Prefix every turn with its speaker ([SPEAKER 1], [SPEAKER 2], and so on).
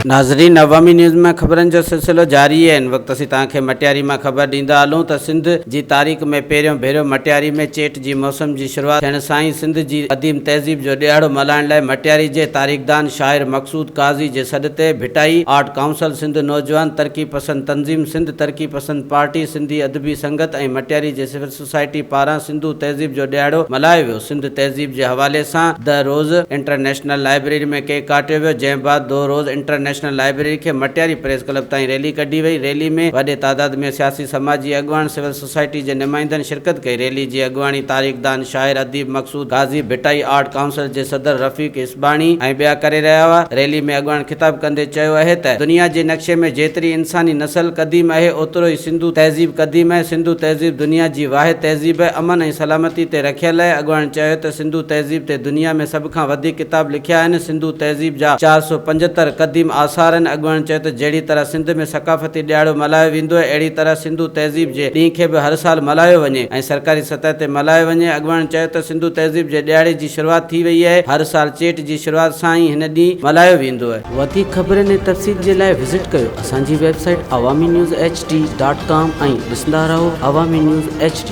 [SPEAKER 1] नाज़रीन, अवामी न्यूज़ में ख़बरनि जो सिलसिलो जारी है। इन वक़्तु असीं तव्हांखे मटियारी में ख़बर ॾींदा हलूं त सिंध जी तारीख़ में पहिरियों भेरो मटियारी में चेट जी मौसम जी शुरुआत थियण सां ई सिंध जी क़दीम तहज़ीब जो ॾियारो मल्हाइण लाइ मटियारी जे तारीख़दान शाइर मक़सूद काज़ी जे सॾ ते भिटाई आर्ट काउंसिल, सिंध नौजवान तरक़ी पसंद तंज़ीम, सिंध तरक़ी पसंद पार्टी, सिंधी अदबी संगत ऐं मटियारी जे सिविल सोसाइटी पारां सिंधु तहज़ीब जो ॾियारो मल्हायो वियो। सिंध तहज़ीब जे हवाले सां द रोज़ इंटरनेशनल लाइब्रेरी में केक काटियो वियो, जंहिं बाद दो रोज़ इंटरनेशनल लाइब्रेरी के मटियारी प्रेस क्लब ताईं रैली कढी वई। रैली में वॾे तादाद में सियासी समाजी अॻवान, सिविल सोसाइटी जे नुमाइंदनि शिरकत कई। रैली जी अॻवानी तारीख़दान शाइर अदीब मक़सूद काज़ी, भिटाई आर्ट काउंसिल जे सदर रफ़ीक इस्बाणी ऐं ॿिया करे रहिया हुआ। रैली में अॻवान ख़िताब कंदे चयो आहे त दुनिया जे नक्शे में जेतिरी इंसानी नस्ल क़दीम आहे, ओतिरो ई सिंधु तहज़ीब क़दीम आहे। सिंधु तहज़ीब दुनिया जी वाहिद तहज़ीब आहे, अमन ऐं सलामती ते रखियल आहे। अॻवान चयो त सिंधु तहज़ीब ते दुनिया में सभ खां वधीक किताब लिखिया आहिनि। सिंधु तहज़ीब जा 475 क़दीम आसार आहिनि। अॻवान चयो त जहिड़ी तरह सिंध में सक़ाफ़ती ॾियारो मल्हायो वेंदो आहे, अहिड़ी तरह सिंधु तहज़ीब जे ॾींहं खे बि हर साल मल्हायो वञे ऐं सरकारी सतह ते मल्हायो वञे। अॻवान चयो त सिंधु तहज़ीब जे ॾियारे जी शुरुआत थी वई आहे। हर साल चेट जी शुरुआत सां ई हिन ॾींहुं मल्हायो वेंदो आहे। वधीक ख़बरनि ऐं तफ़सील जे लाइ विज़िट कयो असांजी वेबसाइट awamiNewsHD.com ऐं ॾिसंदा रहो अवामी न्यूज़ HD।